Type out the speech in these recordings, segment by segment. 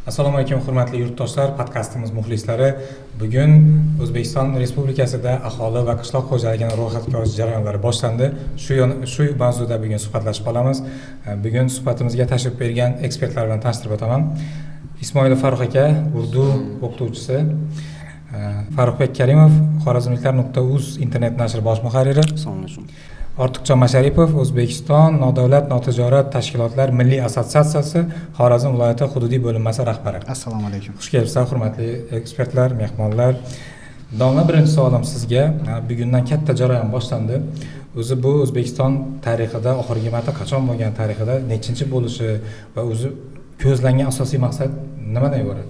Assalomu alaykum hurmatli yurtdoshlar, podkastimiz muxlislari. Bugun O'zbekiston Respublikasida aholi va qishloq xo'jaligini ro'yxatga olish jarayonlari boshlandi. Shu mavzuda bugun suhbatlashib qolamiz. Bugun suhbatimizga tashrif buyurgan ekspertlar bilan tanishtirib o'taman. Ismoilov Farruh aka, urdu o'qituvchisi. Farruhbek Karimov, xorazmliklar.uz internet nashri bosh muharriri. Assalomu alaykum. Ortiqjon Masharipov, O'zbekiston Nodavlat notijorat tashkilotlar milliy assotsiatsiyasi Xorazm viloyati hududiy bo'linmasi rahbari. Assalomu alaykum. Xush kelibsizlar hurmatli ekspertlar, mehmonlar. Domla, birinchi savolim sizga. Bugundan katta jarayon boshlandi. O'zi bu O'zbekiston tarixida oxirgi marta qachon bo'lgan, tarixida nechinchi bo'lishi va o'zi ko'zlangan asosiy maqsad nimadan iborat?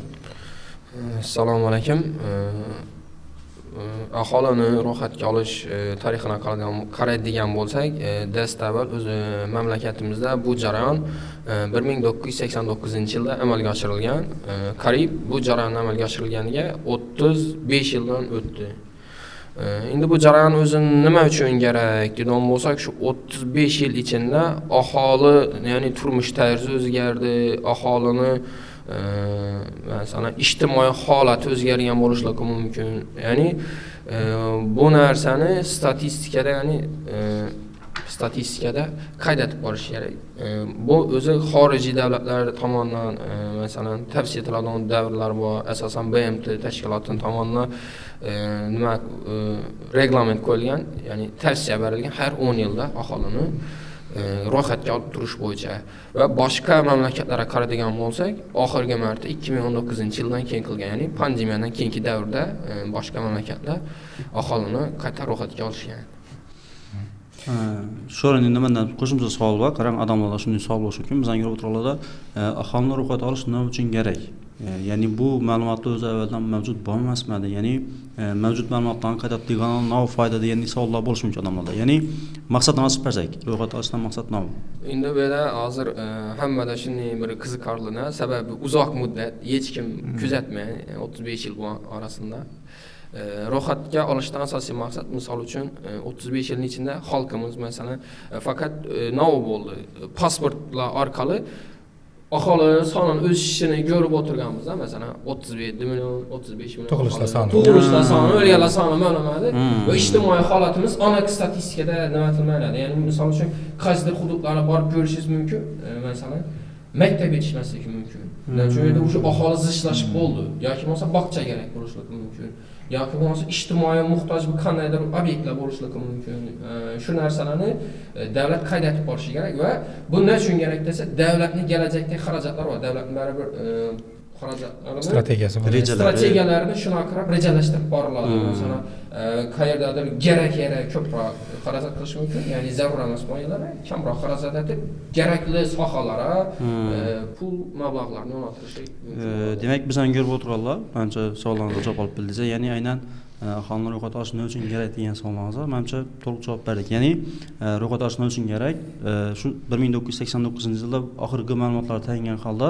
Assalomu alaykum. Aholini ro'yxatga olish tarixini qaraydigan bo'lsak, dastavval o'zi mamlakatimizda bu jarayon 1989-yilda amalga oshirilgan. Qariyb bu jarayon amalga oshirilganiga 35 yildan o'tdi. Endi bu jarayon o'zi nima uchun kerak degan bo'lsak, shu 35 yil ichida aholi, ya'ni turmush tarzi o'zgardi, aholini masalan ijtimoiy holati o'zgargan bo'lishi mumkin. Ya'ni bu narsani statistikada qayd etib borish kerak. Bu o'zi xorijiy davlatlar tomonidan masalan tavsiya etiladigan davrlar bor. Asosan BMT tashkiloti tomonidan reglament qo'yilgan, ya'ni tavsiya berilgan har 10 yilda aholini ro'yxatga olib turish bo'yicha. Va boshqa mamlakatlarga qaraydigan bo'lsak, oxirgi marta 2019-yildan keyin qilgan, ya'ni pandemiyadan keyingi davrda boshqa mamlakatlar aholini qayta ro'yxatga olishgan. Shu o'rinda mendan qo'shimcha savol bor. Qarang, odamlar shunday savol bo'lishi mumkin. Bizning yurtlarda aholini ro'yxatga olish nima uchun kerak? Ya'ni bu ma'lumotlar o'zi avvaldan mavjud bo'lmasmadi. Ya'ni mavjud ma'lumotlarni qayta degan nima foyda degan savollar bo'lishi mumkin odamlarda. Ya'ni maqsad nima bo'lsak, ro'yxatga olishdan maqsad nima? Endi bu yerda hozir hammada shunday bir qiziqarli, sababi uzoq muddat hech kim kuzatmaydi, 35 yil orasida. Ro'yxatga olishdan asosiy maqsad, misol uchun 35 yilning ichida xalqimiz masalan faqat nima bo'ldi? Pasportlar orqali aholi sonining o'sishini ko'rib o'tirganmizda, masalan 37 million, 35 million Tug'ilishlar soni, o'lganlar soni ma'lumoti va ijtimoiy holatimiz aniq statistikada nima qilmaydi. Ya'ni misol uchun qaysidir hududlarga borib ko'rishingiz mumkin. Masalan, maktab yetishmasligi mumkin. Shu yerda o'sha aholi zichlashib bo'ldi yoki bo'lmasa bog'cha kerak bo'lishi mumkin. Yoki bo'lmasa ijtimoiy muhtoj bir qandaydir obyektlar bo'lishi mumkin. Shu narsalarni davlat qayd etib borishi kerak va bu nima uchun kerak desa, davlatning kelajakdagi xarajatlari bor. Davlatning baribir strategiyalarini shuna qarab rejalashtirib boriladi. Masalan, qayerdadir kerak ko'proq xarajat qilish mumkin, ya'ni zarur emas moyillarga kamroq xarajat etib, kerakli sohalarga pul mablag'larini yo'naltirish mumkin. Demak, bizdan ko'rib o'tirganlar ancha savollarga javob olib bildingiz. Ya'ni aynan aholini ro'yxatga olish nima uchun kerak degan savollaringizga menimcha to'liq javob berdik. Ya'ni ro'yxatga olish nima uchun kerak? Shu 1989-yilda oxirgi ma'lumotlar tayinlangan holda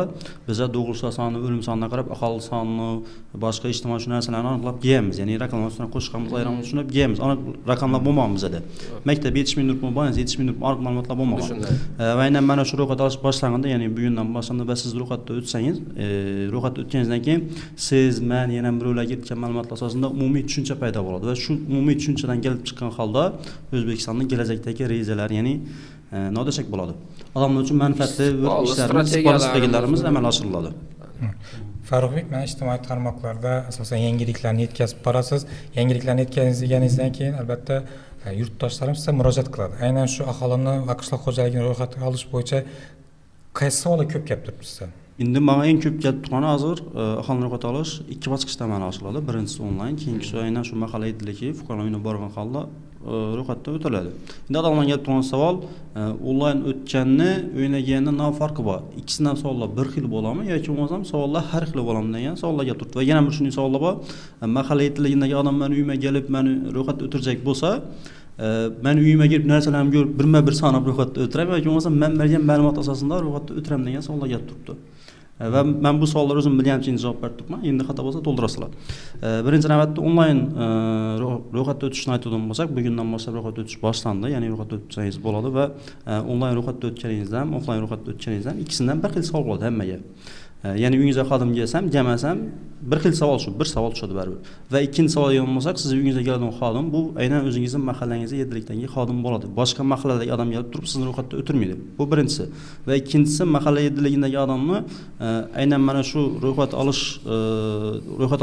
bizlar tug'ilishlar soni, o'lim soniga qarab aholi sonini, boshqa ijtimoiy narsalarni aniqlab kelamiz. Ya'ni raqamlar ustidan qo'shganmiz, ayranmiz, tushunib kelamiz. Aniq raqamlar bo'lmagan bizda. Maktab yetishmay turib bo'lgan, yetishmay turib aniq ma'lumotlar bo'lmagan. Va aynan mana shu ro'yxatga olish boshlanganda, ya'ni bugundan boshlanda va siz ro'yxatga o'tsangiz, ro'yxatga o'tganingizdan keyin siz, men, yana birovlarga yetgan ma'lumotlar asosida umumiy tushuncha paydo bo'ladi va shu umumiy tushunchadan kelib chiqqan holda O'zbekistonning kelajakdagi rejalari, ya'ni nodashak bo'ladi. Odamlar uchun manfaatli ishlarimiz, strategiyalarimiz amalga oshiriladi. Farruhbek, men ijtimoiy tarmoqlarda asosan yangiliklarni yetkazib borasiz. Yangiliklarni yetkazganingizdan keyin albatta yurtdoshlarimiz sizga murojaat qiladi. Aynan shu aholini va qishloq xo'jaligini ro'yxatga olish bo'yicha qaysi savollar ko'p kelib turibdi sizga? Endi menga eng ko'p kelib turgani hozir aholini ro'yxatga olish ikki bosqichda amalga oshiriladi. Birinchisi onlayn, keyingisi aynan shu mahalla idligi fuqarolarga borgan holda ro'yxatdan o'tiladi. Endi odamlarga kelib turgan savol, onlayn o'tganni, o'ynaganni nima farqi bor? Ikkisidan savollar bir xil bo'ladimi yoki bo'lmasam savollar har xil bo'ladimi degan savollar kelib turibdi. Va yana bir shunday savollar bor. Mahalla idligidagi odam meni uyimga kelib, meni ro'yxatga o'tirajak bo'lsa, men uyimga kelib narsalarimni ko'rib birma-bir sanab ro'yxatga o'tiraman yoki bo'lmasam men bergan ma'lumot asosida ro'yxatga o'tiraman degan savollar kelib turibdi. Va men bu savollar o'zim bilganimcha javob berib turibman. Endi xato bo'lsa to'ldirasizlar. Birinchi navbatda onlayn ro'yxatga o'tishni aytadigan bo'lsak, bugundan boshlab ro'yxatga o'tish boshlandi. Ya'ni ro'yxatga o'tsangiz bo'ladi va onlayn ro'yxatga o'tganingizdan, offlayn ro'yxatga o'tganingizdan ikkisidan bir xil savol bo'ladi hammaga. Ya'ni uyingizga xodim kelsam, kelmasam bir xil savol shu, bir savol tushadi baribir. Va ikkinchi savol ham bo'lsa, siz uyingizga keladigan xodim bu aynan o'zingizning mahallangizga yedilikdagi xodim bo'ladi. Boshqa mahalladagi odam kelib turib sizni ro'yxatda o'tirmaydi. Bu birinchisi. Va ikkinchisi mahalla yediligidagi odamni aynan mana shu ro'yxat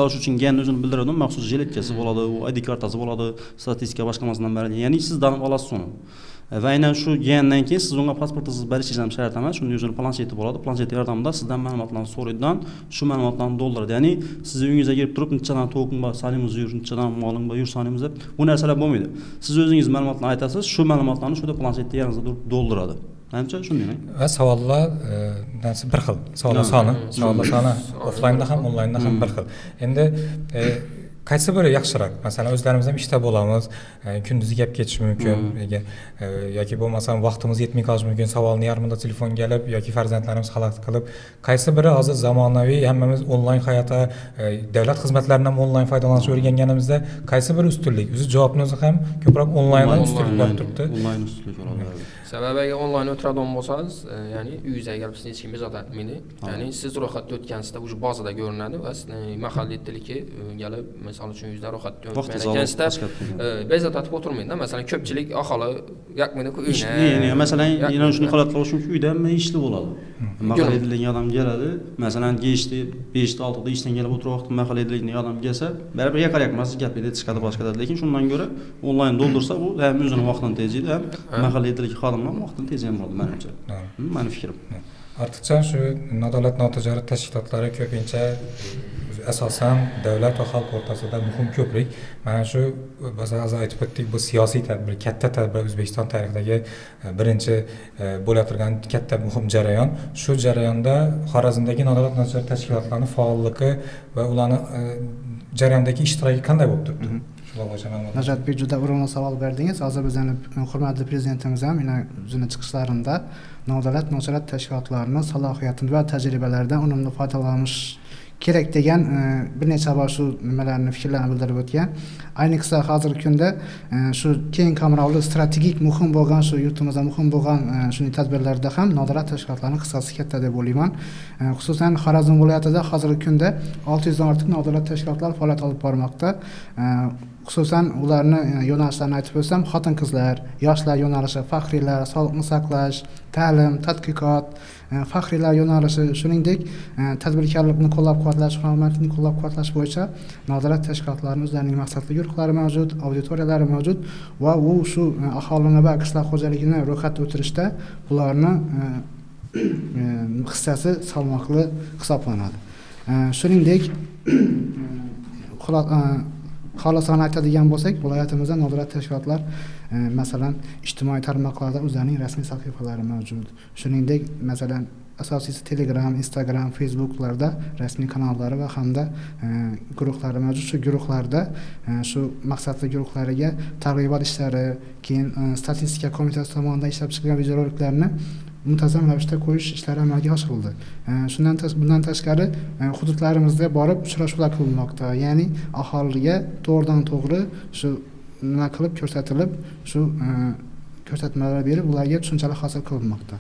olish uchun kelgan o'zini bildiradigan maxsus jiletkasi bo'ladi, u ID kartasi bo'ladi, statistika boshqarmasidan berilgan. Ya'ni siz danib olasiz uni. Va aynan shu kelgandan keyin siz unga pasportingizni berishingiz ham shart emas. Shunday o'zini plansheti bo'ladi. Planshet yordamida sizdan ma'lumotlarni so'raydigan, shu ma'lumotlarni to'ldiradi. Ya'ni sizni uyingizga kelib turib, nechadan tovuqing bor, sonimiz yur, nechadan moling bor, yur sonimiz deb bu narsalar bo'lmaydi. Siz o'zingiz ma'lumotlarni aytasiz, shu ma'lumotlarni shu planshetda yerinizda turib to'ldiradi. Menimcha shunday. Va savollar bir xil. Savollar soni offlaynda ham, onlaynda ham bir xil. Endi qaysi biri yaxshiroq? Masalan, o'zlarimiz ham ishda bo'lamiz, kunduzi gap ketishi mumkin, yoki bo'lmasam vaqtimiz yetmay qolishi mumkin, savolni yarmida telefon kelib yoki farzandlarimiz xalaqit qilib, qaysi biri hozir zamonaviy hammamiz onlayn hayotda davlat xizmatlaridan onlayn foydalanishni o'rganganimizda qaysi biri ustunlik? O'zi javobni o'zi ham ko'proq onlayndan ustunlik bo'lib turibdi. Onlayn ustunlik bo'ladi. Sababi agar onlayn o'tiradigan bo'lsangiz, ya'ni uyingizga kelib sizni hech kim bezovlatmaydi. Ya'ni siz ro'yxatda o'tgansizda o'sha bazada ko'rinadi va mahalliy tilga kelib, misol uchun uyingizda ro'yxatda o'tgansizda bezovlatib o'tirmaydi. Masalan, ko'pchilik aholi yoqmaydi-ku uyni. Masalan, yana shuni holatlar uchun uyda hamma ishli bo'ladi. Mahalliy odam keladi, masalan, 5-ta 6ta ishdan kelib o'tirib mahalliy odam kelsa, baribir yoqar-yoqmas gapida chiqadi boshqada, lekin shundan ko'ra onlayn doldursa bu ham o'zining vaqtini tejaydi, ham mahalliy xodimlar vaqtini tez ham bo'ladi menimcha. Meni fikrim. Ortiqcha shu nodavlat notijorat tashkilotlari ko'pincha asosan davlat va xalq o'rtasida muhim ko'prik. Mana shu biz hozir aytib o'tdik, bu siyosiy tadbir, katta tadbir, O'zbekiston tarixidagi birinchi bo'layotgan katta muhim jarayon. Shu jarayonda Xorazmdagi nodavlat notijorat tashkilotlarining faolligi va ularning jarayondagi ishtiroki qanday bo'lib turibdi? Najatbek, juda o'rinli savol berdingiz. Hozir bizning hurmatli prezidentimiz ham o'zining chiqishlarida nodavlat notijorat tashkilotlarining salohiyatini va tajribalaridan unumli foydalanish kerak degan bir necha bor shu nimalarni fikrlarni bildirib o'tgan. Ayniqsa hozirgi kunda shu keng qamrovli strategik muhim bo'lgan shu yurtimizda muhim bo'lgan shunday tadbirlarda ham nodavlat tashkilotlarning hissasi katta deb o'ylayman. Xususan Xorazm viloyatida hozirgi kunda 600 dan ortiq nodavlat tashkilotlar faoliyat olib bormoqda. Xususan ularni yo'nalishlarini aytib o'tsam, xotin-qizlar, yoshlar yo'nalishi, faxriylar, sog'liqni saqlash, ta'lim, tadqiqot, faxriylar yo'nalishi, shuningdek tadbirkorlikni qo'llab-quvvatlash, hunarmandlikni qo'llab-quvvatlash bo'yicha nodavlat tashkilotlarining o'zlarining maqsadli guruhlari mavjud, auditoriyalari mavjud va u shu aholini va qishloq xo'jaligini ro'yxatga o'tirishda bularni hissasi salmoqli hisoblanadi. Shuningdek, xolasani aytadigan bo'lsak, viloyatimizda nodavlat tashkilotlar masalan ijtimoiy tarmoqlarda o'zlarining rasmiy sahifalari mavjud. Shuningdek, masalan, asosiysi Telegram, Instagram, Facebooklarda rasmiy kanallari va hamda guruhlari mavjud. Shu guruhlarda shu maqsadli guruhlariga targ'ibot ishlari, keyin statistika qo'mitasi tomonidan ishlab chiqilgan videoroliklarni muntazam ravishda qo'yish ishlari amalga oshirildi. Bundan tashqari hududlarimizda borib uchrashuvlar qilinmoqda. Ya'ni aholiga to'g'ridan to'g'ri shu nima qilib ko'rsatilib, shu ko'rsatmalar berib, ularga tushunchalar hosil qilinmoqda.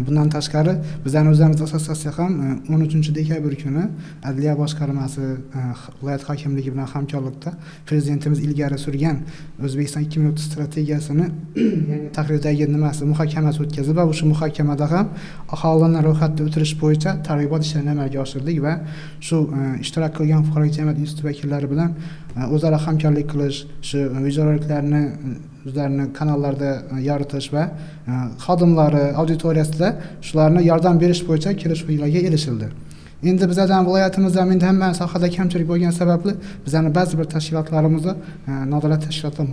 Bundan tashqari bizning o'zimiz assotsiatsiya ham 13-dekabr kuni Adliya boshqarmasi viloyat hokimligi bilan hamkorlikda prezidentimiz ilgari surgan O'zbekiston 2030 strategiyasini yangi tahrirdagi muhokamasi o'tkazib va o'sha muhokamada ham aholini ro'yxatga o'tirish bo'yicha targ'ibot ishlarini amalga oshirdik va shu ishtirok qilgan fuqarolik jamiyat instituti vakillari bilan o'zaro hamkorlik qilish, shu videoroliklarni o'zlarining kanallarda yoritish va xodimlari auditoriyasida shularni yordam berish bo'yicha kelishuvlarga erishildi. Endi bizning viloyatimizda hamma sohada kamchilik bo'lgani sababli bizning ba'zi bir tashkilotlarimizda nodavlat tashkilotlar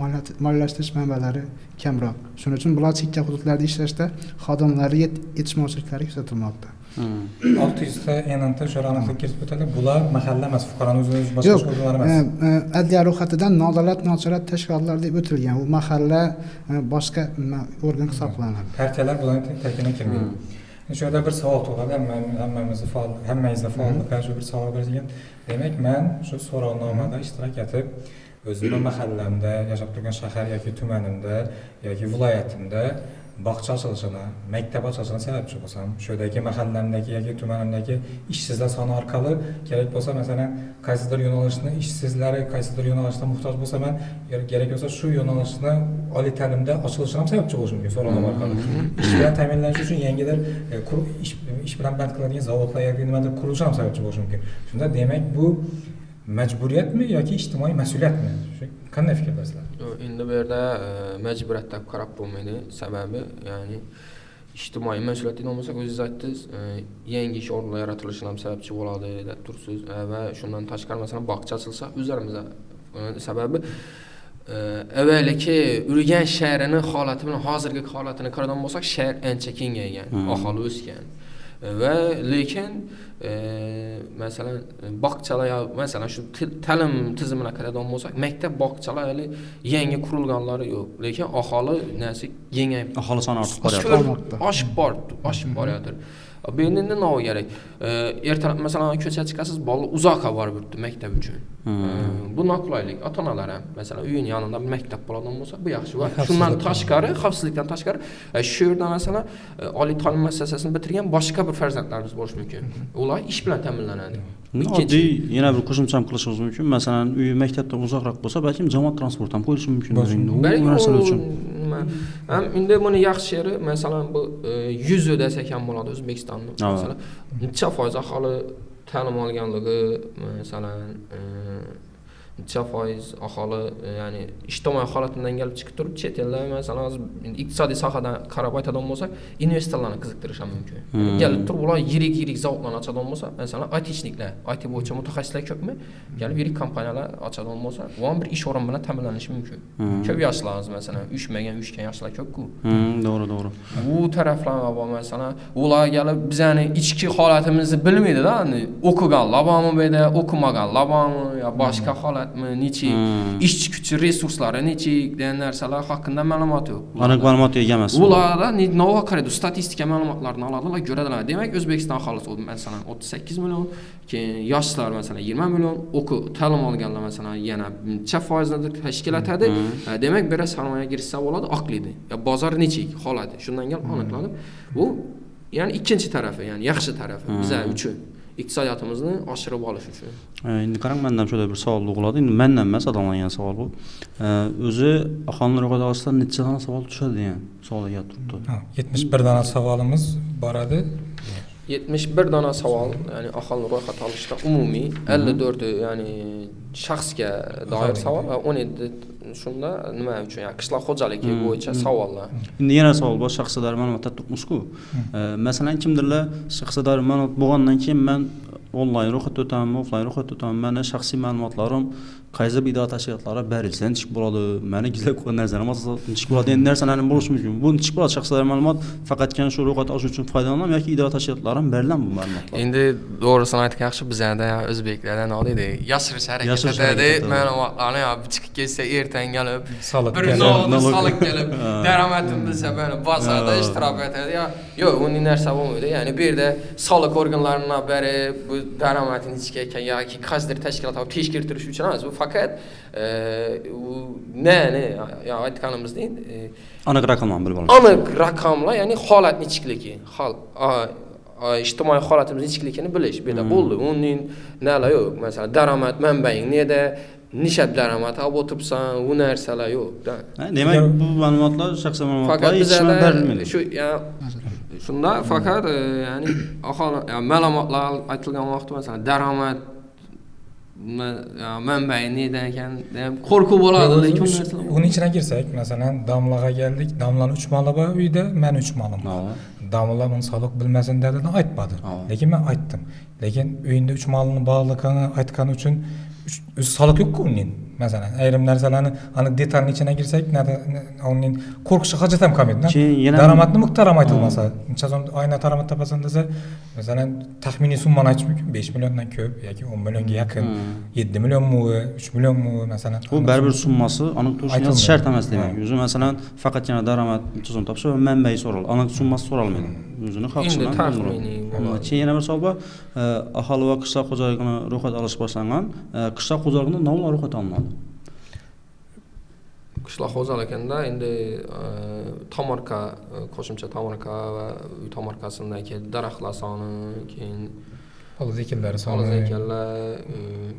moliyalashtirish manbalari kamroq. Shuning uchun bular chekka hududlarda ishlashda xodimlari yetishmovchiliklari kuzatilmoqda. 600 ta enanta aniqlik kiritib o'tadi. Bular mahalla emas, fuqaroning o'zi boshqa organlar emas. Adliya ro'yxatidan nodavlat notijorat tashkilotlar deb o'tilgan. U mahalla boshqa organ hisoblanadi. Partiyalar bularning tarkibiga kirmaydi. Shu yerda bir savol tug'iladi. Hammangizda faolliklar shu bir savol berilgan. Demak, men shu so'rovnomada ishtirok etib, o'zimning mahallamda, yashab turgan shahar yoki tumanimda yoki viloyatimda bog'cha ochilishini, maktab ochilishini sababchi bo'lsam, shudagi mahallamdagi yoki tumanimdagi ishsizlar soni orqali kerak bo'lsa, masalan, qaysidir yo'nalishni ishsizlari qaysidir yo'nalishda muhtoj bo'lsa, men kerak bo'lsa shu yo'nalishni oliy ta'limda ochilishini ham sababchi bo'lishi mumkin so'rovnoma orqali. Ish bilan ta'minlanish uchun yangidir ish bilan band qiladigan zavodlar yoki nimadir qurilishi ham sababchi bo'lishi mumkin. Shunda demak bu majburiyatmi yoki ijtimoiy mas'uliyatmi? Shu qanday fikrlasizlar? Endi bu yerda majburiyat deb qarab bo'lmaydi. Sababi, ya'ni ijtimoiy mas'uliyat degan bo'lsak, o'zingiz aytdingiz, yangi ish o'rinlari yaratilishini ham sababchi bo'ladi deb tursiz va shundan tashqari masalan bog'cha ochilsa o'zlarimizda sababi avvalgi Urganch shahrining holati bilan hozirgi holatini qaraydigan bo'lsak, shahar ancha kengaygan, aholi o'sgan. Va lekin masalan bog'chalar masalan shu ta'lim tizimini qaraydigan bo'lsak, maktab bog'chalari yangi qurilganlari yo'q, lekin aholi narsa kengayib, aholi soni ortib oshib boryapti. Bu endi nima kerak? Ertalab masalan ko'chaga chiqasiz, bola uzoqqa borib yuribdi maktab uchun. Bu noqulaylik. Ota-onalar ham masalan uyning yonida maktab bo'ladigan bo'lsa, bu yaxshi. Va shundan tashqari, xavfsizlikdan tashqari, shu yerda masalan oliy ta'lim muassasasini bitirgan boshqa bir farzandlarimiz bo'lishi mumkin. Ular ish bilan ta'minlanadi. Oddiy yana bir qo'shimcha ham qilishimiz mumkin. Masalan, uyi maktabdan uzoqroq bo'lsa, balki jamoat transporti ham qo'yishi mumkin. Bu narsalar uchun. Ham endi buni yaxshi yeri masalan bu 100 desak ham bo'ladi O'zbekistonda. Masalan, necha foiz aholi ta'lim olganligi, masalan, necha foiz aholi ya'ni ijtimoiy holatidan kelib chiqib turib chet elda masalan iqtisodiy sohadan qarab aytadigan bo'lsak, investorlarni qiziqtirish ham mumkin. Kelib turib ular yirik zavodlarni ochadigan bo'lsa, masalan, aytishliklar, IT bo'yicha mutaxassislar ko'pmi? Kelib yirik kompaniyalar ochadigan bo'lsa, u ham bir ish o'rni bilan ta'minlanishi mumkin. Ko'p yoshlar masalan, uyushgan yoshlar ko'p-ku. To'g'ri. Bu taraflar bor masalan, ular kelib bizning ichki holatimizni bilmaydi-da, o'qiganlar bormi bu yerda, o'qimaganlar bormi, yo boshqa holat nechi ishchi kuchi resurslari nechi degan narsalar haqida ma'lumot yo'q. Aniq ma'lumot ega emas. Ularda nima qaraydi, statistika ma'lumotlarini oladilar, ko'radilar. Demak, O'zbekiston aholisi masalan 38 million, keyin yoshlar masalan 20 million, ta'lim olganlar masalan yana necha foizni tashkil etadi. Demak, bir sarmoya girsa bo'ladi, oqlaydi. Bozor nechik holati, shundan kelib aniqlanib, bu ya'ni ikkinchi tarafi, ya'ni yaxshi tarafi bizlar uchun. Iqtisodiyotimizni oshirib olish uchun. Endi qarang, mendan shunday bir savol tug'iladi. Endi mendan emas, odamlardan savol bu. O'zi aholining ro'yxati ostida necha dona savol tushadi degan savol kelib turibdi. 71 dona savolimiz bor edi. 71 dona savol, ya'ni aholi ro'yxati olishda umumiy 54 ya'ni shaxsga doir savol va 17 shunda nima uchun, ya'ni qishloq xo'jaligi bo'yicha savollar. Endi yana savol bor, shaxsiy doir ma'lumotlar turibmiz-ku. Masalan, kimdirlar shaxsiy doir ma'lumot bo'lgandan keyin men onlayn ro'yxatga o'tamanmi, offlayn ro'yxatga o'tamanmi, meni shaxsiy ma'lumotlarim qaysi bir idora tashkilotlari berilsa nechik bo'ladi, meni gizlab qo'ygan narsalar nechik bo'ladi, endi narsalarni bo'lishi mumkin. Bu nechik bo'ladi shaxsiy doir ma'lumot faqatgina shu ro'yxat olish uchun foydalanadimi yoki idora tashkilotlari ham beriladimi bu ma'lumotlar? Endi to'g'risini aytgan yaxshi, bizlarda o'zbeklarda nima deydi, yashirish harakati etadi, ma'lumotlarni chiqib ketsa ertaga kelib, bir soliq kelib, daromadim bilsa beni bosadi, ishtirok etadi. Yo'q, uning narsa bo'lmaydi. Ya'ni bu yerda soliq organlaridan beri bu daromadni ichga ekan yoki qaysidir tashkilot olib tez keltirish uchun emas, bu faqat ya aytganimizdek aniq raqamlarni bilib olish. Aniq raqamlar, ya'ni holat nechikligi, ijtimoiy holatimiz nechikligini bilish. Bu yerda bo'ldi. Uning nala yo'q. Masalan, daromad manbaing neda, necha daromad olib o'tiribsan, u narsalar yo'q-da. Demak, bu ma'lumotlar shaxsiy ma'lumotlar hech berilmaydi. Shu shunda faqat ya'ni aholi ma'lumotlar aytilgan vaqtda masalan daromad manbai nedan ekan deb qo'rquv bo'ladi, lekin uning ichiga kirsak, masalan, domlaga keldik, domlaning 3 moli bor uyda, men 3 molim bor. Domla buni soliq bilmasin dedi, aytmadi. Lekin men aytdim. Lekin uyinda 3 molini borligini aytgani uchun o'zi soliq yo'q-ku uning. Masalan, ayrim narsalarni aniq detalni ichiga kirsak, uning qo'rqishi hojat ham qolmaydi. Daromadni muhtaram aytilmasa, necha so'm oyna daromad topasan desa, masalan, taxminiy summani aytish mumkin, 5 milliondan ko'p yoki 10 millionga yaqin, 7 millionmi, 3 millionmi masalan. Bu baribir summasi aniq turishimiz shart emas demak. O'zi masalan, faqatgina daromad necha so'm topsa, manbai so'raladi, aniq summasi so'ralmaydi. O'zini xohishidan taxminiy bo'ladi. Keyin yana bir savol bor. Aholi va qishloq xo'jaligini ro'yxat olish boshlangan. Qishloq xo'jaligini nomlar ro'yxat olinadi. qishloq xo'jaligida endi tomorqa, qo'shimcha tomorqa va uy tomorqasindagi daraxtlar soni, keyin Poloz ekinlari soliz soni, ekanlar,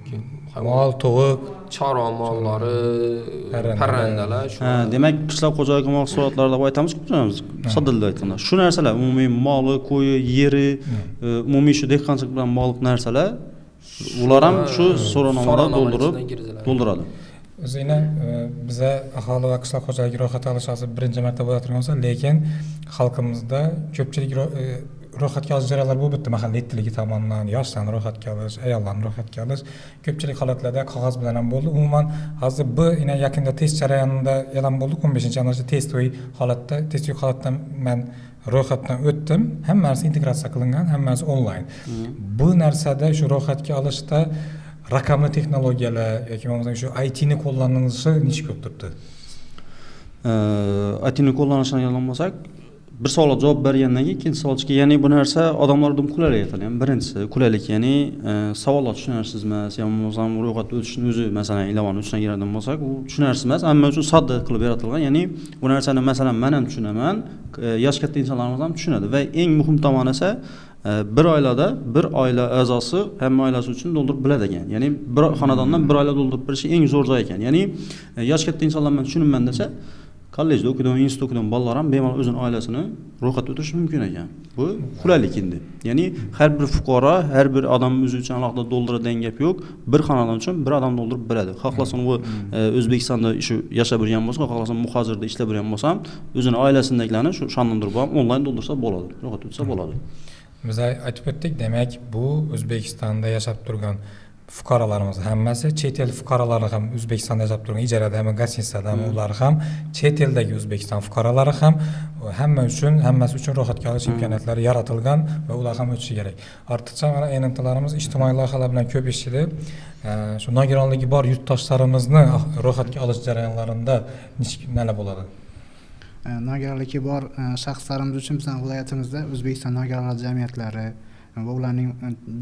keyin mol, tovuq, chorva mollari, parrandalar shu. Demak, qishloq xo'jaligi mahsulotlarida aytamiz-ku, soddalab aytganda. Shu narsalar, umumiy moli, qo'yi, yeri, umumiy shu dehqonchilik bilan bog'liq narsalar, ular ham shu so'rovnomada to'ldiradi. O'zinglar biza aholi va qishloq xo'jaligi ro'yxati olish hozir birinchi marta bo'layotgan bo'lsa, lekin xalqimizda ko'pchilik ro'yxatga olish jarayonlari bo'lib bitdi. Mahalla ettiligi tomonidan yoshlarni ro'yxatga olish, ayollarni ro'yxatga olish ko'pchilik holatlarda qog'oz bilan ham bo'ldi. Umuman hozir bu yaqinda test jarayonida e'lon bo'ldi. 15-yanvarda testoy holatdan men ro'yxatdan o'tdim. Hammasi integratsiya qilingan, hammasi onlayn. Bu narsada shu ro'yxatga olishda raqamli texnologiyalar yoki bo'lmasa shu IT ni qo'llanilishi necha ko'p turibdi? IT ni qo'llanishini olmasak, bir savolga javob bergandan keyin ikkinchi savolga, ya'ni bu narsa odamlar uchun qulaylik etadi. Birinchisi qulaylik, ya'ni savollar tushunarsizmi, yoki bo'lmasam ro'yxatga o'tishni o'zi, masalan, ilovani uchun kiradigan bo'lsak, u tushunarsiz emas, hamma uchun sodda qilib yaratilgan. Ya'ni bu narsani masalan men ham tushunaman, yosh katta insonlarimiz ham tushunadi va eng muhim tomoni esa bir oilada bir oila a'zosi hamma oilasi uchun to'ldirib biladi ekan. Ya'ni bir xonadondan bir oila to'ldirib berishi eng zo'r joy ekan. Ya'ni yosh katta insonlar men tushunmayman desa, kollejda o'qigan, institutda o'qigan bolalar ham bemalol o'zining oilasini ro'yxatga o'tirishi mumkin ekan. Bu qulaylik endi. Ya'ni har bir fuqaro, har bir odam o'zi uchun alohida to'ldiradigan gap yo'q. Bir xonadon uchun bir odam to'ldirib beradi. Xohlasin u O'zbekistonda shu yashab yurgan bo'lsa, xohlasin muhojirda ishlab yurgan bo'lsa ham, o'zining oilasindagilarni shu shonlantirib ham onlayn to'ldirsa bo'ladi, ro'yxatga o'tsa bo'ladi. Biz aytib o'tdik, demak, bu O'zbekistonda yashab turgan fuqarolarimiz hammasi, chet el fuqarolari ham O'zbekistonda yashab turgan ijarada ham, gostinsada ham ular ham, chet eldagi O'zbekiston fuqarolari ham hammasi uchun ro'yxatga olish imkoniyatlari yaratilgan va ular ham o'tishi kerak. Ortiqcha mana aylantalarimiz ijtimoiy loyihalar bilan ko'p ishlaydi. Shu nogironligi bor yurtdoshlarimizni ro'yxatga olish jarayonlarida nima bo'ladi? Nogironligi bor shaxslarimiz uchun bizning viloyatimizda O'zbekiston nogironlar jamiyatlari va ularning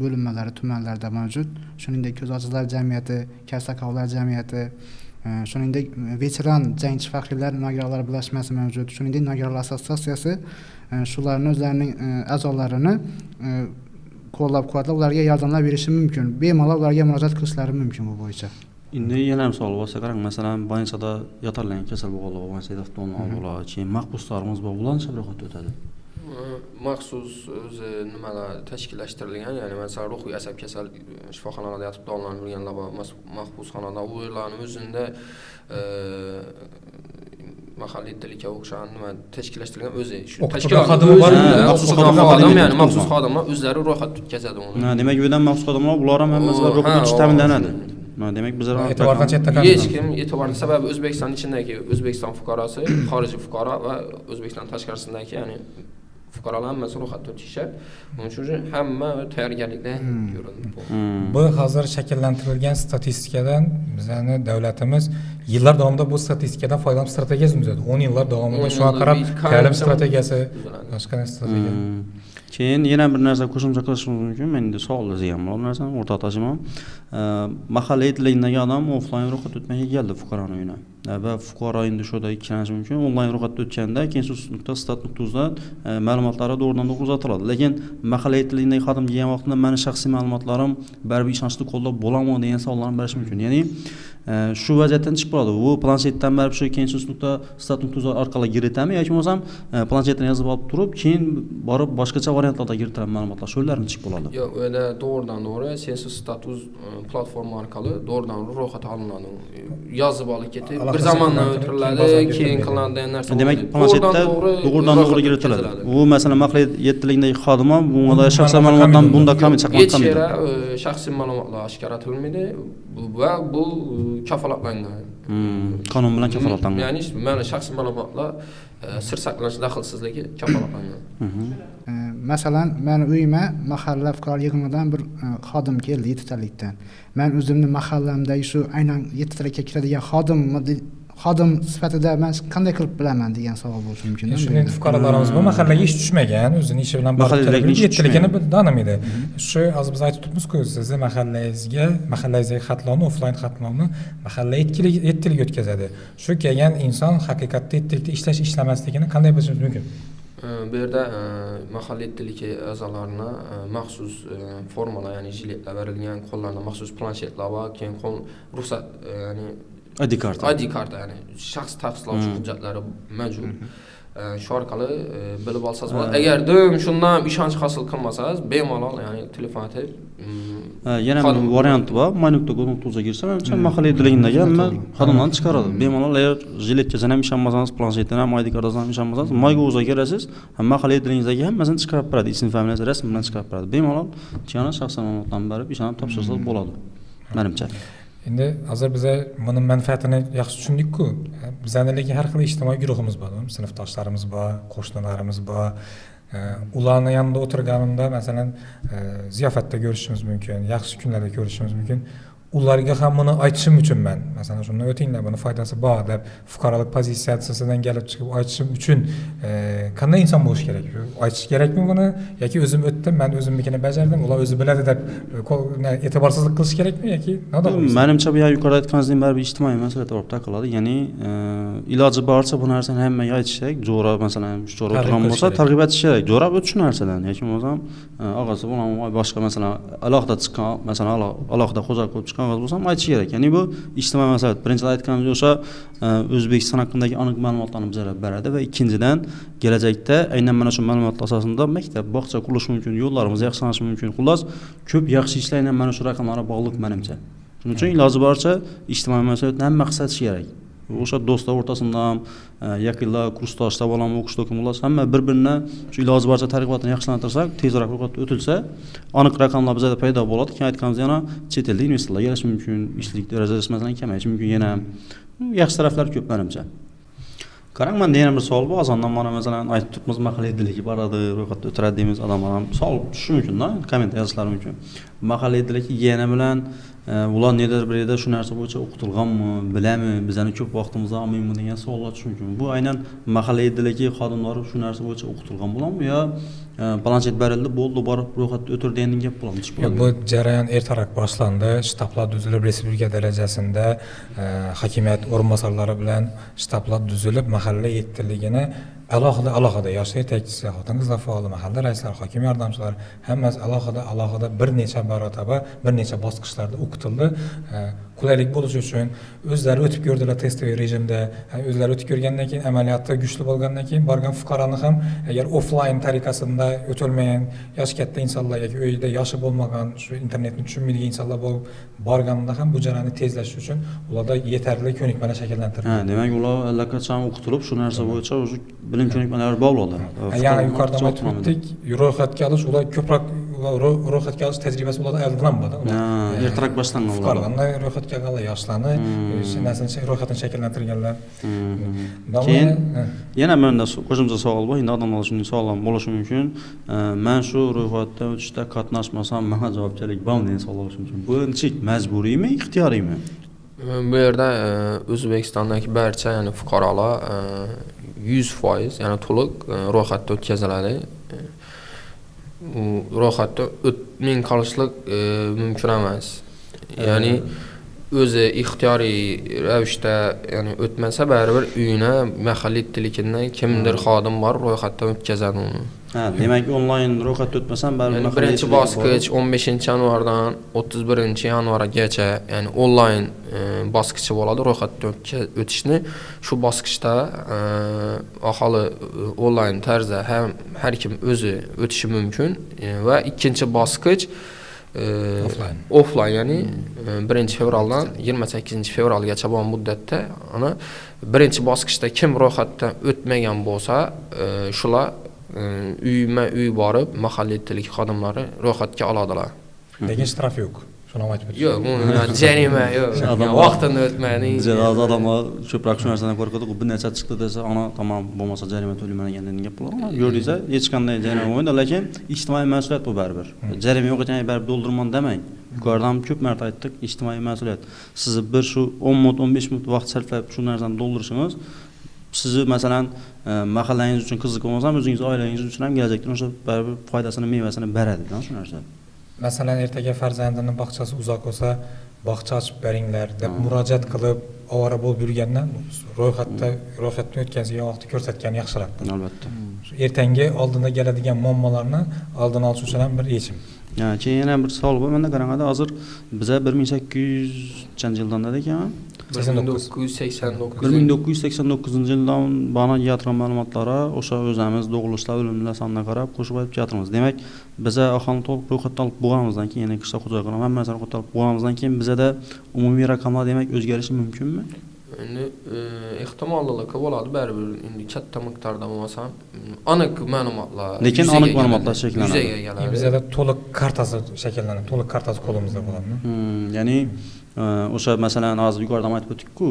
bo'linmalari tumanlarda mavjud. Shuningdek, ko'z ojizlar jamiyati, kasakavlar jamiyati, shuningdek veteran jangchi faxriylar nogironlar birlashmasi mavjud. Shuningdek, nogironlar assotsiatsiyasi shularning o'zlarining a'zolarini qo'llab-quvvatlab ularga yordamlar berishi mumkin. Bemalol ularga murojaat qilishlari mumkin bu bo'yicha. Endi yana ham savol bo'lsa, qarang, masalan, banchada yotarlangan kasal bo'lganlar, banchada avtonomlar, keyin mahbuslarimiz bor, ular qancha ro'yxatga o'tadi? Maxsus o'zi nimalar tashkillashtirilgan, ya'ni masalan ruhiy asab kasal shifoxonalarda yotib davolanib yurganlar bor, mahbusxonada ularning o'zida mahalliy tilga o'xshagan nima tashkillashtirilgan o'zi shu tashkilot xodimi bor, maxsus xodim, ya'ni maxsus xodimlar o'zlari ro'yxat o'tkazadi uni. Demak, bu yerdan maxsus xodimlar ular ham hammasi ro'yxatga o'tish ta'minlanadi. Demak, bizlar ham e'tibordan chetda qoladi. Hech kim e'tiborda, sababi O'zbekiston ichidagi O'zbekiston fuqarosi, xorijiy fuqaro va O'zbekiston tashqarisidagi, ya'ni fuqarolar hammasi ro'yxatga o'tishadi. Buning uchun hamma tayyorgarlikda ko'rildi. Bu hozir shakllantirilgan statistikadan bizning davlatimiz yillar davomida bu statistikadan foydalanib strategiyasini tuzadi. 10 yillar davomida shunga qarab ta'lim strategiyasi, boshqa strategiya. Keyin yana bir narsa qo'shimcha qilishimiz mumkin. Menda savollar ham bor, narsani o'rtoq tajimon. Mahalla etligidagi odam offlayn ro'yxat o'tmay keldi fuqaroning uyina. Va fuqaro endi shuda ikkilanishi mumkin. Onlayn ro'yxatga o'tganda kensus.stat.uzda ma'lumotlari to'g'ridan-to'g'ri uzatiladi. Lekin mahalla etligidagi xodim kelgan vaqtda meni shaxsiy ma'lumotlarim baribir ishonchli qo'llab bo'ladimi degan savollarni berish mumkin. Ya'ni shu vaziyatdan chiqib qoladi. Bu planshetdan baribir shu kensus.stat.uz orqali kiritami yoki bo'lmasam planshetdan yozib olib turib, keyin borib boshqacha variantlarda kiritilgan ma'lumotlar shularni chiqib bo'ladi. Yo'q, u yerda to'g'ridan-to'g'ri kensus.stat.uz platforma orqali to'g'ridan-to'g'ri ro'yxat olinadi. Yozib olib ketib, bir zamondan o'tiriladi, keyin qilinadigan narsa. Demak, planshetda to'g'ridan-to'g'ri kiritiladi. U masalan mahalla yettiligidagi xodim ham bunga shaxsiy ma'lumotdan bunda kam chaqmoqda. Hech yerda shaxsiy ma'lumotlar oshkor va bu kafolatlangan. Qonun bilan kafolatlangan. Ya'ni mana shaxsiy ma'lumotlar sir saqlanish daxlsizligi kafolatlangan. Masalan, men uyima mahalla fuqaro yig'inidan bir xodim keldi 7 talikdan. Men o'zimni mahallamdagi shu aynan 7 talikka kiradigan xodim sifatida men qanday qilib bilaman degan savol bo'lishi mumkin. Shuni fuqarolarimiz bu mahallaga ish tushmagan, o'zini ishi bilan Mahallaga ish yettiligini tanimaydi. Shu hozir biz aytib turibmiz-ku, sizni mahallangizdagi xatlovni, offlayn xatlovni mahalla yetkiliga o'tkazadi. Shu kelgan inson haqiqatda yettilikda ishlamasligini qanday bilishimiz mumkin? Bu yerda mahalla yettiligi a'zolarini maxsus formalar, ya'ni jiletlar berilgan, qo'llarida maxsus planshetlar bor, keyin ruxsat, ya'ni ID karta, ya'ni shaxs tasdiqlovchi hujjatlari mavjud. Shu orqali bilib olsangiz bo'ladi. Agar shundan ishonch hosil qilmasangiz, bemalol, ya'ni telefon etib yana bir variant bor. Maynuk.com-ga kirsa, menimcha mahalla yettiligidagi hamma xodimlarni chiqaradi. Bemalol agar jiletgacha ham ishonmasangiz, planshetdan ham ID kartadan ham ishonmasangiz, Maygo.uzga kirasiz, mahalla yettiligingizdagi hammasini chiqarib beradi. Ism, familiyasi, rasm bilan chiqarib beradi. Bemalol yana shaxsan ma'lumotlarni berib ishonib topshirsangiz bo'ladi. Menimcha. Endi hozir biz buni manfaatini yaxshi tushundik-ku. Bizning har xil ijtimoiy guruhimiz bor, sinfdoshlarimiz bor, qo'shnilarimiz bor. Ularni yanında o'tirganimda, masalan, ziyofatda ko'rishimiz mumkin, yaxshi kunlarda ko'rishimiz mumkin. Ularga ham buni aytishim uchun men, masalan, shunday o'tinglar, buni foydasi bor deb fuqarolik pozitsiyasidan kelib chiqib aytishim uchun qanday inson bo'lish kerak? Aytish kerakmi buni yoki o'zim o'tdim, men o'zimnikini bajardim, ular o'zi biladi deb e'tiborsizlik qilish kerakmi yoki nodon? Menimcha bu yuqorida aytganingizdek baribir ijtimoiy masala to'g'ri taqiladi. Ya'ni iloji boricha bu narsani hammaga aytish kerak. Jo'ra, masalan, shu jo'ra o'tirgan bo'lsa, targ'ib etish kerak. Jo'ra o'tish shu narsadan. Yoki bo'lmasam, og'asi bilan boshqa masalan, alohida chiqqan, masalan, alohida xo'jalik bo'lib chiqqan bo'lsam aytish kerak. Ya'ni bu ijtimoiy masala. Birinchidan aytganimiz o'sha O'zbekiston haqidagi aniq ma'lumotlarni bizga beradi va ikkinchidan kelajakda aynan mana shu ma'lumotlar asosida maktab, bog'cha qurish mumkin, yo'llarimiz yaxshilanishi mumkin. Xullas, ko'p yaxshi ishlar aynan mana shu raqamlarga bog'liq menimcha. Shuning uchun iloji boricha ijtimoiy masalalarni ham maqsadish kerak. O'sha do'stlar o'rtasida ham, yaqinlar, kursdoshlar bilan o'qish to'kinlar hamma bir-birini shu iloji boricha targ'ibotini yaxshilantirsak, tezroq ro'yxatga o'tilsa, aniq raqamlar bizda paydo bo'ladi. Keyin aytganimiz yana chet elda investorlar kelishi mumkin, ishlik darajasi masalan kamayishi mumkin, yana yaxshi taraflar ko'p menimcha. Qarang, menda yana bir savol bor. Azondan mana masalan aytib turibmiz, mahalla yettiligi boradi, ro'yxatga o'tiradi deymiz, odamlar ham savol tushishi mumkin-da, komment yozishlari mumkin. Mahalla yettiligi yana bilan ular nedir bir yerda shu narsa bo'yicha o'qitilganmi, bilami, bizani ko'p vaqtimizni olmaymi degan savollar tushishi mumkin. Bu aynan mahalla yettiligi xodimlari shu narsa bo'yicha o'qitilgan bo'ladimi yo planshet berildi, bo'ldi, borib ro'yxatga o'tir degan gap bo'ladimi? Bu jarayon ertaroq boshlandi. Shtablar tuzilib, respublika darajasida hokimiyat o'rinbosarlari bilan shtablar tuzilib, mahalla yettiligini alohida yosh yetakchisi, xotin-qizlar faoli, mahalla raislari, hokim yordamchilari hammasi alohida bir necha marotaba, bir necha bosqichlarda o'qitildi. Qulaylik bo'lishi uchun o'zlari o'tib ko'rdilar testoviy rejimda. O'zlari o'tib ko'rgandan keyin amaliyotda kuchli bo'lgandan keyin borgan fuqaroni ham agar offlayn tariqasida o'tilmagan yosh katta insonlar yoki uyda yoshi bo'lmagan, shu internetni tushunmaydigan insonlar bo'lib borganida ham bu jarayonni tezlashish uchun ularda yetarli ko'nikmalar shakllantirildi. Demak, ular allaqachon o'qitilib, shu narsa bo'yicha o'zi bilim ko'nikmalari bo'ladi. Yana yuqorida aytib o'tdik, ro'yxatga olish ular ko'proq ro'yxatga olish tajribasi ularda oldindan bo'ladi. Ertaroq boshlangan fuqarolarni ro'yxatga olganlar, yoshlarni ro'yxatini shakllantirganlar. Keyin yana menda qo'shimcha savol bor. Endi odamlar shunday savollar bo'lishi mumkin. Men shu ro'yxatdan o'tishda qatnashmasam, menga javobgarlik bormi degan savol bo'lishi mumkin. Bu nechik majburiymi, ixtiyoriymi? Bu yerda O'zbekistondagi barcha, ya'ni fuqarolar 100%, ya'ni to'liq ro'yxatda o'tkaziladi. Ro'yxatda o'tmay qolishlik mumkin emas. Ya'ni o'zi ixtiyoriy ravishda, ya'ni o'tmasa baribir uyina mahalla yettiligida kimdir xodim bor ro'yxatdan o'tkazadi uni. Demak, onlayn ro'yxatda o'tmasam baribir birinchi bosqich 15-yanvardan 31-yanvargacha, ya'ni onlayn bosqichi bo'ladi ro'yxatdan o'tishni. Shu bosqichda aholi onlayn tarzda har kim o'zi o'tishi mumkin va ikkinchi bosqich offline, ya'ni 1-fevraldan 28-fevralgacha bo'lgan muddatda ana birinchi bosqichda kim ro'yxatdan o'tmagan bo'lsa, shular uyma-uy borib mahalla yettiligi xodimlari ro'yxatga oladilar. Lekin shtraf yo'q. Şunu aytib o'tishim. Yo'q, uni jarima yo'q. Adam- Vaqtini o'tmayning. Bizga hozir odamlar ko'proq shu narsadan qo'rqadi. Bir necha chiqdi desa, ana tamam bo'lmasa jarima to'layman degan gap bo'lar. Ko'rdingizlar, hech qanday jarima bo'lmaydi, lekin ijtimoiy mas'uliyat bu baribir. Jarima yo'q ekan, baribir doldurman demang. Yuqoridan ko'p marta aytdik, ijtimoiy mas'uliyat. Sizni bir shu 10 minut, 15 minut vaqt sarflab shu narsani doldurishingiz sizni masalan mahallangiz uchun qiziq bo'lmasa ham o'zingiz oilangiz uchun ham kelajakda o'sha baribir foydasini, mevasini beradi-da shu narsa. Masalan, ertaga farzandini bog'chasi uzoq bo'lsa, bog'cha ochib beringlar deb murojaat qilib, ovora bo'lib yurgandan ro'yxatdan o'tkazilgan vaqtni ko'rsatgan yaxshiroq. Albatta. Shu ertangi oldinda keladigan muammolarni oldin olish uchun ham bir yechim. Yani keyin yana bir savol bor. Menda qaranganda hozir biza 1800 yildan ekan. 1989-yildan bana yatırım ma'lumotlari o'sha o'zimiz tug'ilishlar, o'limlar soniga qarab qo'shib aytib yatırmiz. Demak, biza aholi to'liq ro'yxatdan olib bo'lganimizdan keyin, ya'ni qishloq xo'jaligini hammasini ro'yxatdan olib bo'lganimizdan keyin bizada umumiy raqamlar demak o'zgarishi mumkinmi? Endi ehtimolliligi bo'ladi baribir. Endi katta miqdorda bo'lmasa ham aniq ma'lumotlar. Lekin aniq ma'lumotlar shakllanadi. Yuzaga keladi. Bizada to'liq kartasi shakllanadi, to'liq kartasi qo'limizda bo'ladimi? Ya'ni o'sha masalan hozir yuqoridan aytib o'tdik-ku.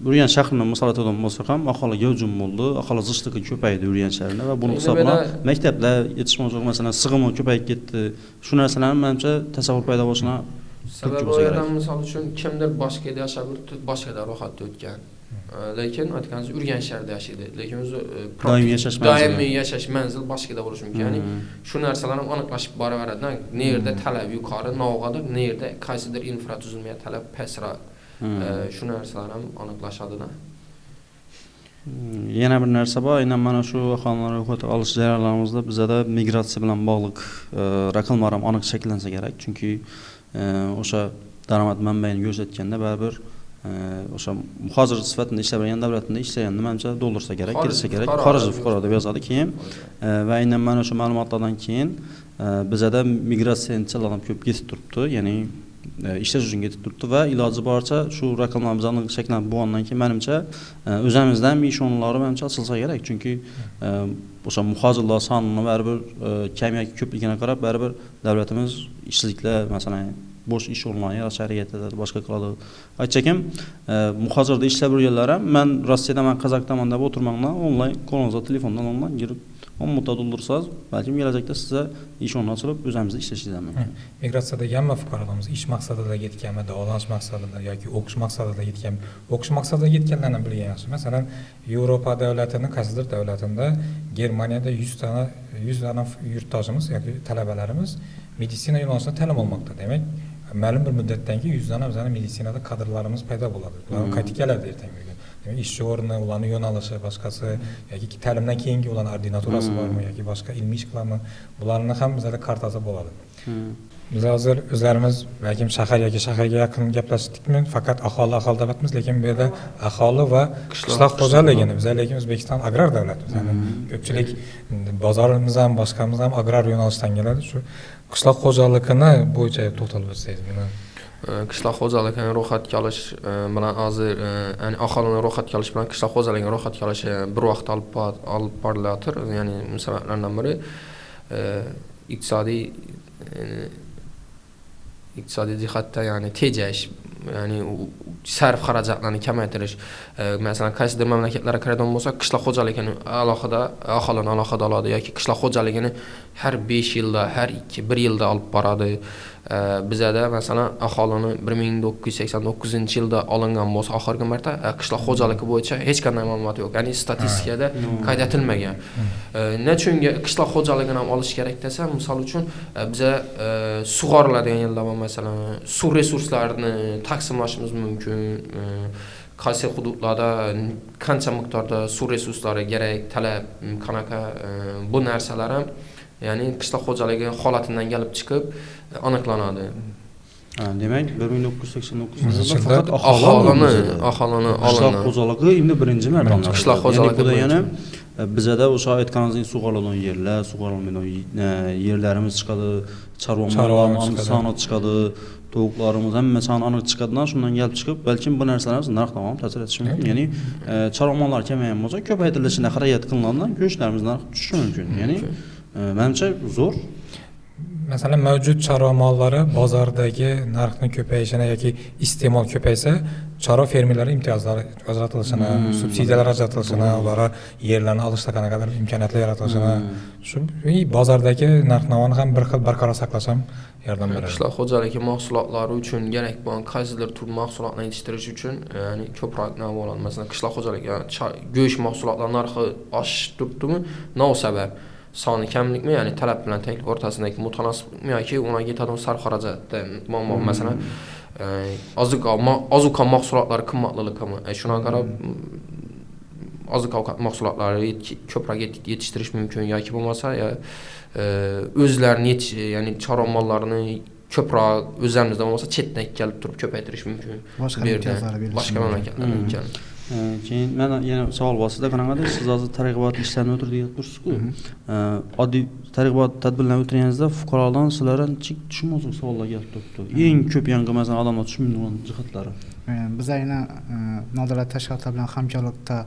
Urgan shahrini misol aytadigan bo'lsak ham aholiga hujum bo'ldi, aholi zichligi ko'paydi Urgan shahrida va buning hisobiga maktablar yetishmovchilik masalan sig'imi ko'payib ketdi. Shu narsalarni menimcha tasavvur paydo bo'lishini sababi u yerdan misol uchun kimdir boshqada yashab yuribdi, boshqada ro'yxatda o'tgan. Lekin aytganingiz Urgan shahrida yashaydi. Lekin o'zi doimiy yashash manzil boshqada bo'lishi mumkin. Ya'ni shu narsalar ham aniqlashib boraveradi. Qayerda talab yuqori, nog'odir, qayerda qaysidir infratuzilmaga talab pastroq. Shu narsalar ham aniqlashadi-da. Yana bir narsa bor, aynan mana shu aholining ro'yxatga olish jarayonlarimizda bizada migratsiya bilan bog'liq raqamlar ham aniq shakllansa kerak. Chunki o'sha daromad manbaini ko'rsatganda baribir o'sha hozir sifatida ishlab bergan davlatda ishlaganni menimcha doldursa kerak, kirsa kerak, xorijlik fuqaro deb yozadi keyin va aynan mana shu ma'lumotlardan keyin bizada migratsiya inchillardan ko'p ketib turibdi, ya'ni ishlash uchun ketib turibdi va iloji boricha shu raqamlar bizani shakllanib bo'lgandan keyin menimcha o'zimizda ham ish o'rinlari menimcha ochilsa kerak, chunki o'sha muhojirlar sonini baribir kam yoki ko'pligiga qarab baribir davlatimiz ishsizliklar masalan bo'sh ish o'rinlarini yaratishga harakat etadi, boshqa qiladi. Aytchakim, muhojirda ishlab yurganlar ham men Rossiyada men Qozog'istonman deb o'tirmanglar, onlayn qo'lingizga telefondan onlayn girib 10 minutda doldursangiz, balkim kelajakda sizga ish o'rni ochilib o'zingizda ishlashingiz mumkin. Migratsiyadagi hamma fuqarolarimiz ish maqsadida ketganmi, davolanish maqsadida yoki o'qish maqsadida ketganmi? O'qish maqsadida ketganlarni bilgan yaxshi. Masalan, Yevropa davlatining qaysidir davlatida Germaniyada 100 dona yurtdoshimiz yoki talabalarimiz meditsina yo'nalishida ta'lim olmoqda. Demak, ma'lum bir muddatdan keyin 100 dona bizning meditsinada kadrlarimiz paydo bo'ladi. Ular qaytib keladi ertangi kun. Demak, ish o'rni, ularning yo'nalishi, boshqasi yoki ta'limdan keyingi ularning ordinaturasi bormi yoki boshqa ilmiy ishlarmi, bularning ham bizda kartasi bo'ladi. Biz hozir o'zlarimiz balkim shahar yoki shaharga yaqin gaplashdikmi, faqat aholi debatmiz, lekin bu yerda aholi va qishloq xo'jaligini, biz lekin O'zbekiston agrar davlatimiz. Ya'ni ko'pchilik bozorimiz ham, boshqamiz ham agrar yo'nalishdan keladi. Shu qishloq xo'jaligini bo'yicha to'xtalib o'tsangiz buni. Qishloq xo'jaligini ro'yxatga olish bilan hozir, ya'ni aholining ro'yxatga olish bilan qishloq xo'jaligini ro'yxatga olish bir vaqt olib borilayotir. Ya'ni sabablardan biri iqtisodiy jihatda, ya'ni tejash, ya'ni sarf xarajatlarni kamaytirish. Masalan, qaysidir mamlakatlarga qaraydigan bo'lsak, qishloq xo'jaligini alohida aholini alohida oladi yoki qishloq xo'jaligini har 5 yilda, har 1 yilda olib boradi. Bizada masalan aholini 1989-yilda olingan bo'lsa, oxirgi marta qishloq xo'jaligi bo'yicha hech qanday ma'lumot yo'q. Ya'ni statistikada qayd etilmagan. Nechunga qishloq xo'jaligini ham olish kerak desa, misol uchun biza sug'oriladigan yerlar va masalan suv resurslarini taqsimlashimiz mumkin. Qaysi hududlarda qancha miqdorda suv resurslari kerak, talab qanaqa, bu narsalar ham ya'ni qishloq xo'jaligi holatidan kelib chiqib aniqlanadi. Demak, 1989-yilda faqat aholini qishloq xo'jaligi endi birinchi marta qishloq xo'jaligi yana bizada o'sha aytganingizdek sug'oriladigan yerlar, sug'orilmaydigan yerlarimiz chiqadi, chorva mollarimiz soni chiqadi, tovuqlarimiz hamma soni aniq chiqadidan shundan kelib chiqib, balkim bu narsalarimiz narxdan ham ta'sir etishi mumkin. Ya'ni chorva mollar kamaygan bo'lsa, ko'paytirilishini harakat qilinadigan go'shtlarimiz narxi tushishi mumkin. Ya'ni menimcha zo'r. Masalan, mavjud chorva mollari bozordagi narxning ko'payishini yoki iste'mol ko'paysa, chorva fermerlari imtiyozlar ajratilishini, subsidiyalar ajratilishini, ularga yerlarni olishda qanaqadir imkoniyatlar yaratilishini, shu bozordagi narx-navoni ham bir xil barqaror saqlash ham yordam beradi. Qishloq xo'jaligi mahsulotlari uchun kerak bo'lgan qaysidir tur mahsulotlarni yetishtirish uchun, ya'ni ko'proq nima bo'ladi? Masalan, qishloq xo'jaligi, go'sht mahsulotlari narxi oshib turibdimi? Nima sabab? Soni kamlikmi, ya'ni talab bilan taklif o'rtasidagi mutanosiblikmi yoki unga yetadigan sarf xarajatda muammo, masalan, ozuqa mahsulotlari qimmatliligimi? Shunga qarab oziq-ovqat mahsulotlari ko'proq yetishtirish mumkin yoki bo'lmasa o'zlarini ya'ni chorva mollarini ko'proq o'zlarimizda bo'lmasa chetdan kelib turib ko'paytirish mumkin. Boshqa mamlakatlardan kelib. Keyin mana yana savol bor sizda qanaqadir siz hozir targ'ibot ishlarini o'tirdik tursiz-ku. Oddiy targ'ibot tadbirlarini o'tirganingizda fuqarolardan sizlardan tushunmovchi savollar kelib turibdi. Eng ko'p yangi masalan odamlar tushunmaydigan jihatlari. Biz aynan nodavlat tashkilotlar bilan hamkorlikda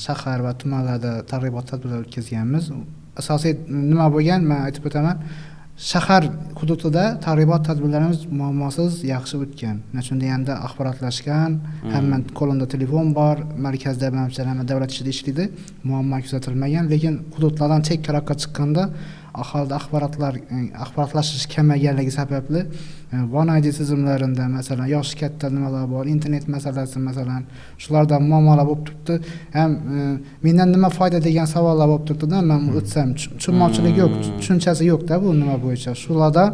shahar va tumanlarda targ'ibot tadbirlari o'tkazganmiz. Asosiy nima bo'lgan, men aytib o'taman. Shahar hududida targ'ibot tadbirlarimiz muammosiz yaxshi o'tgan. Shunda endi axborotlashgan, hamma qo'lida telefon bor, markazda ham davlat ishida ishlaydi, muammo kuzatilmagan, lekin hududlardan chekkaroqqa chiqqanda aholida axborotlashish kamaganligi sababli One ID tizimlarida masalan yoshi katta nimalar bor, internet masalasi masalan, shulardan muammolar bo'lib turibdi. Ham mendan nima foyda degan savollar bo'lib turibdi-da, men o'tsam tushunmovchilik yo'q, tushunchasi yo'q-da bu nima bo'yicha. Shularda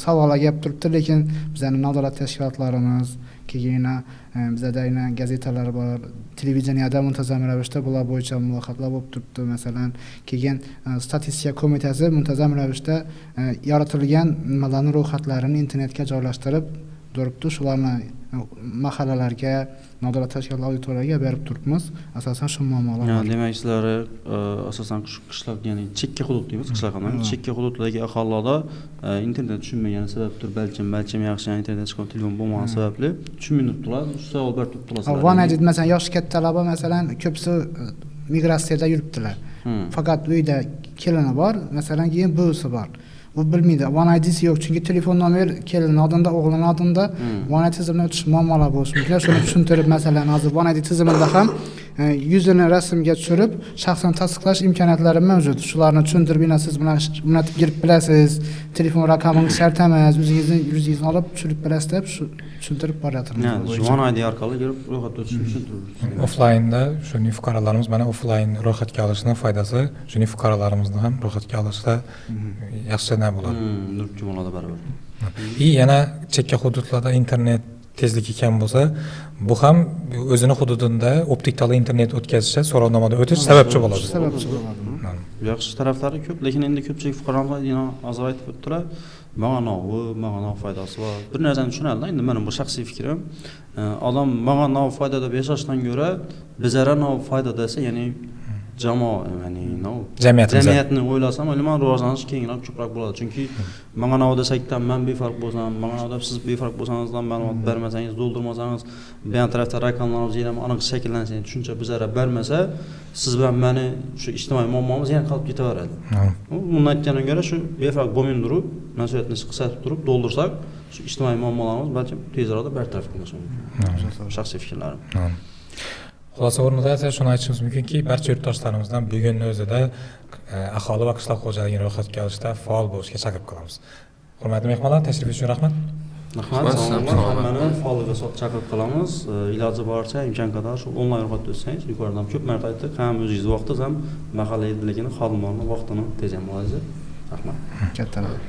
savollar kelib turibdi, lekin bizning nodavlat tashkilotlarimiz, keyin bizda gazetalar bor, televideniyada muntazam ravishda bular bo'yicha muloqotlar bo'lib turibdi. Masalan, keyin statistika qo'mitasi muntazam ravishda yaratilgan nimalarning ro'yxatlarini internetga joylashtirib turibdi. Shularni mahallalarga, nodavlat tashkilotlar auditoriyasiga berib turibmiz. Asosan shu muammolar bor. Demak, sizlar asosan qishloq, ya'ni chekka hudud deymiz, qishloqdan chekka hududdagi aholilar internet tushunmagani sababdir, balkim yaxshi internet chiqib telefon bo'lmagani sababli tushunmay turibdilar. Shu savol berib turibdilar. One ID masalan yoshi kattalar masalan ko'psi migratsiyada yuribdilar. Faqat uyda kelini bor, masalan keyin buvisi bor. Bu bilmaydi. One ID'si yo'q, chunki telefon nomer kelin odamda, o'g'lin odamda One ID tizimidan o'tish muammolar bo'lishi mumkin. Shuni tushuntirib, masalan, hozir One ID tizimida ham yuzini rasmga tushirib, shaxsan tasdiqlash imkoniyatlari mavjud. Shularni tushuntirib, siz bilan unatib girib bilasiz, telefon raqamingiz shart emas, yuzingizni olib tushirib bilasiz deb tushuntirib boryapmiz. One ID orqali girib ro'yxatga o'tishni tushuntirib. Offlaynda shuni fuqarolarimiz mana offlayn ro'yxatga olishning foydasi, shuni fuqarolarimizni ham ro'yxatga olishda yaxshi bo'ladi. Nurchi bo'ladi baribir. Yana chekka hududlarda internet tezligi kam bo'lsa, bu ham o'zini hududida optik tala internet o'tkazishda so'rovnomada o'tish sababchi bo'ladi. Yaxshi taraflari ko'p, lekin endi ko'pchilik fuqarolar hozir aytib o'tdilar, ma'no foydasi bor. Bir narsani tushunadi, endi mening bu shaxsiy fikrim, odam ma'no foyda deb yashashdan ko'ra, bizara foyda desa, ya'ni jamoa, ya'ni jamiyatni o'ylasam, o'ylayman rivojlanish kengroq ko'proq bo'ladi. Chunki menga nima desakdan men befarq bo'lsam, menga nima siz befarq bo'lsangiz, ma'lumot bermasangiz, doldurmasangiz, bu tarafda raqamlaringiz ham aniq shakllansa, tushuncha bizara bermasa, siz bilan meni shu ijtimoiy muammomiz yana qolib ketaveradi. Bundan aytganim ko'ra shu befarq bo'lmay turib, mas'uliyatni qisqartirib turib doldursak, shu ijtimoiy muammolarimiz balki tezroq bartaraf qilinishi mumkin. Shaxsiy fikrlarim. Xulosa o'rnida shuni aytishimiz mumkinki, barcha yurtdoshlarimizdan bugun o'zida aholi va qishloq xo'jaligini ro'yxatga olishda faol bo'lishga chaqirib qolamiz. Hurmatli mehmonlar, tashrif uchun rahmat. Rahmat. Hammani faollikka chaqirib qolamiz. Iloji boricha imkon qadar shu onlayn ro'yxatda o'tsangiz, yuqoridan ko'p marta aytdik, ham o'zingiz vaqtingiz ham mahalla idligini, xodimlarning vaqtini tejam olasiz. Rahmat. Katta rahmat.